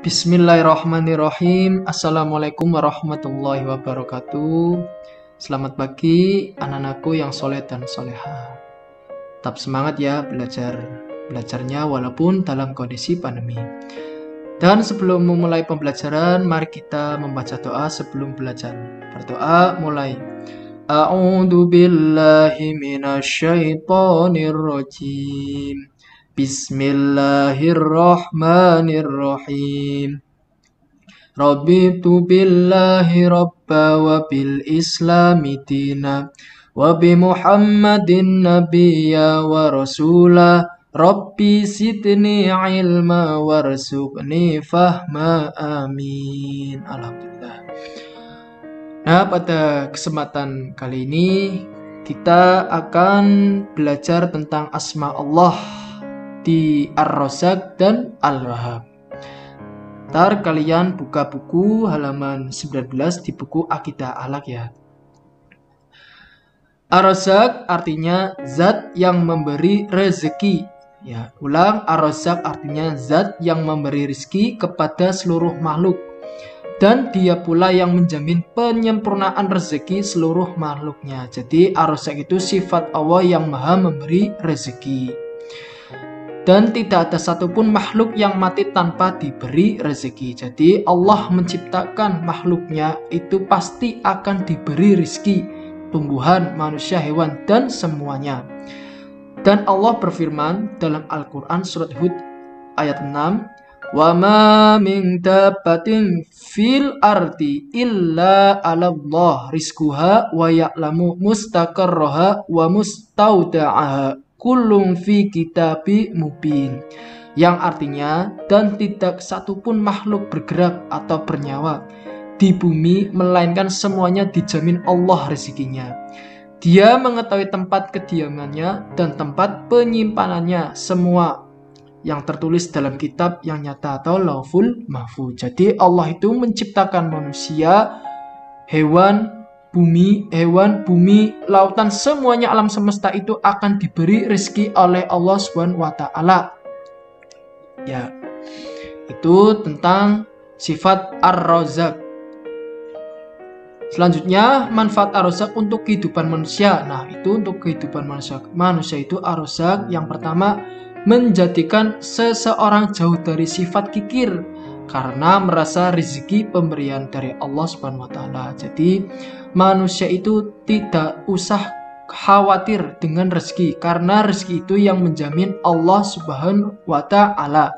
Bismillahirrahmanirrahim. Assalamualaikum warahmatullahi wabarakatuh. Selamat pagi anak-anakku yang soleh dan soleha. Tetap semangat ya belajarnya walaupun dalam kondisi pandemi. Dan sebelum memulai pembelajaran, mari kita membaca doa sebelum belajar. Berdoa mulai. A'udzu billahi minasyaitonir rajim. Bismillahirrahmanirrahim. Raditu billahi rabba wa bil islami dina wa bi Muhammadin nabiyya wa rasula. Rabbi zidni ilma warzuqni fahma, amin. Alhamdulillah. Nah, pada kesempatan kali ini kita akan belajar tentang asma Allah di Ar-Razzaq dan Al-Wahhab. Ntar kalian buka buku halaman 19 di buku Aqidah Akhlak ya. Ar-Razzaq artinya zat yang memberi rezeki. Ya, ulang, Ar-Razzaq artinya zat yang memberi rezeki kepada seluruh makhluk. Dan dia pula yang menjamin penyempurnaan rezeki seluruh makhluknya. Jadi Ar-Razzaq itu sifat Allah yang maha memberi rezeki. Dan tidak ada satupun makhluk yang mati tanpa diberi rezeki. Jadi Allah menciptakan makhluknya itu pasti akan diberi rezeki. Tumbuhan, manusia, hewan, dan semuanya. Dan Allah berfirman dalam Al-Quran surat Hud ayat 6. Wa ma min dabbatin fil ardi illa 'alallah rizquha wa ya'lamu mustaqarraha wa mustauda'aha kullum fi kitabi mubin, yang artinya dan tidak satupun makhluk bergerak atau bernyawa di bumi melainkan semuanya dijamin Allah rezekinya. Dia mengetahui tempat kediamannya dan tempat penyimpanannya, semua yang tertulis dalam kitab yang nyata atau Lauhul Mahfuz. Jadi Allah itu menciptakan manusia, hewan, bumi, lautan, semuanya alam semesta itu akan diberi rezeki oleh Allah Subhanahu wa taala. Ya. Itu tentang sifat Ar-Razzaq. Selanjutnya, manfaat Ar-Razzaq untuk kehidupan manusia. Nah, itu untuk kehidupan manusia. Manusia itu Ar-Razzaq yang pertama menjadikan seseorang jauh dari sifat kikir karena merasa rezeki pemberian dari Allah Subhanahu wa taala. Jadi manusia itu tidak usah khawatir dengan rezeki karena rezeki itu yang menjamin Allah Subhanahu wa taala.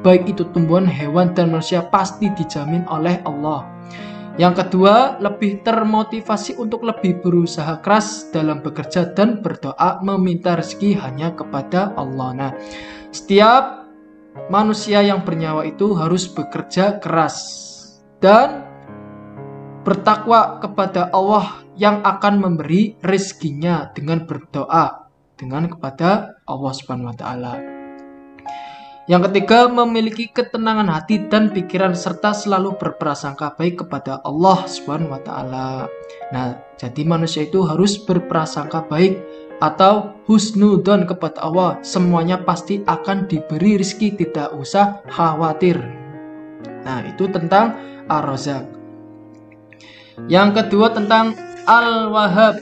Baik itu tumbuhan, hewan, dan manusia pasti dijamin oleh Allah. Yang kedua, lebih termotivasi untuk lebih berusaha keras dalam bekerja dan berdoa meminta rezeki hanya kepada Allah. Nah, setiap manusia yang bernyawa itu harus bekerja keras dan bertakwa kepada Allah yang akan memberi rezekinya dengan berdoa kepada Allah Subhanahu wa taala. Yang ketiga, memiliki ketenangan hati dan pikiran serta selalu berprasangka baik kepada Allah Subhanahu wa taala. Nah, jadi manusia itu harus berprasangka baik atau husnudzon kepada Allah. Semuanya pasti akan diberi rezeki, tidak usah khawatir. Nah, itu tentang Ar-Razzaq. Yang kedua tentang Al-Wahhab.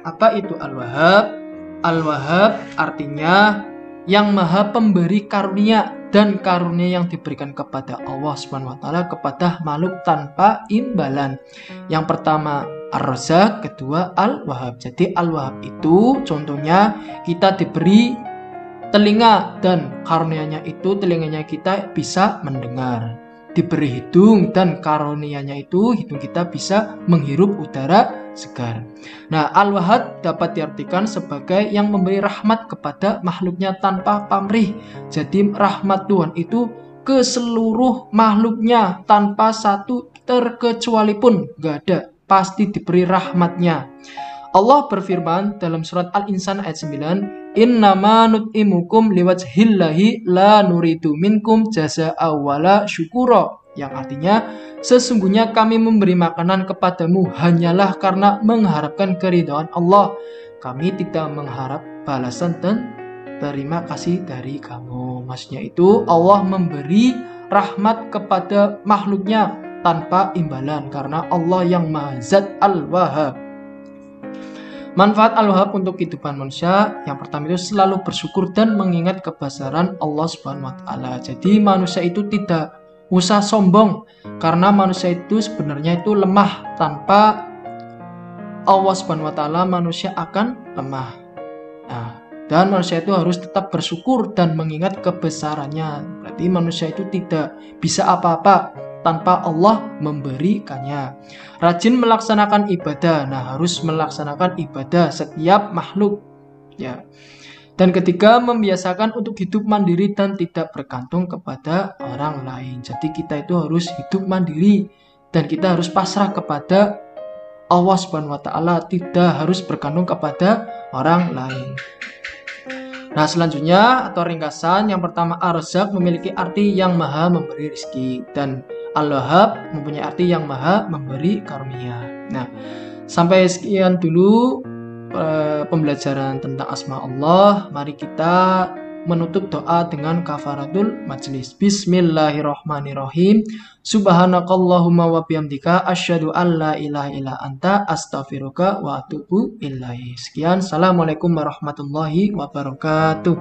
Apa itu Al-Wahhab? Al-Wahhab artinya yang maha pemberi karunia, dan karunia yang diberikan kepada Allah Subhanahu wa taala kepada makhluk tanpa imbalan. Yang pertama Ar-Razzaq, kedua Al-Wahhab. Jadi Al-Wahhab itu contohnya kita diberi telinga dan karunianya itu telinganya kita bisa mendengar. Diberi hidung dan karunianya itu hidung kita bisa menghirup udara segar. Nah, Al-Wahhab dapat diartikan sebagai yang memberi rahmat kepada makhluknya tanpa pamrih. Jadi rahmat Tuhan itu ke seluruh makhluknya tanpa satu terkecuali pun, gak ada, pasti diberi rahmatnya. Allah berfirman dalam surat Al-Insan ayat 9, Innama nut'imukum liwajhillahi la nuridu minkum jazaa'a wala syukura, yang artinya sesungguhnya kami memberi makanan kepadamu hanyalah karena mengharapkan keridhaan Allah. Kami tidak mengharap balasan dan terima kasih dari kamu. Maksudnya itu Allah memberi rahmat kepada makhluknya tanpa imbalan, karena Allah yang Maha Zat Al-Wahhab. Manfaat Al-Wahhab untuk kehidupan manusia, yang pertama itu selalu bersyukur dan mengingat kebesaran Allah Subhanahu wa taala. Jadi manusia itu tidak usah sombong, karena manusia itu sebenarnya itu lemah. Tanpa Allah Subhanahu wa taala manusia akan lemah. Nah, dan manusia itu harus tetap bersyukur dan mengingat kebesarannya. Berarti manusia itu tidak bisa apa-apa tanpa Allah memberikannya. Rajin melaksanakan ibadah. Nah, harus melaksanakan ibadah setiap makhluk, ya. Dan ketiga, membiasakan untuk hidup mandiri dan tidak bergantung kepada orang lain. Jadi kita itu harus hidup mandiri dan kita harus pasrah kepada Allah Subhanahu wa taala, tidak harus bergantung kepada orang lain. Nah, selanjutnya atau ringkasan, yang pertama, Ar-Razzaq memiliki arti yang maha memberi rezeki, dan Al-Wahhab mempunyai arti yang maha memberi karunia. Nah, sampai sekian dulu pembelajaran tentang asma Allah. Mari kita menutup doa dengan kafaratul majlis. Bismillahirrahmanirrahim. Subhanakallahumma wa bihamdika asyhadu an la ilaha illa anta astaghfiruka wa atubu ilaik. Sekian, assalamualaikum warahmatullahi wabarakatuh.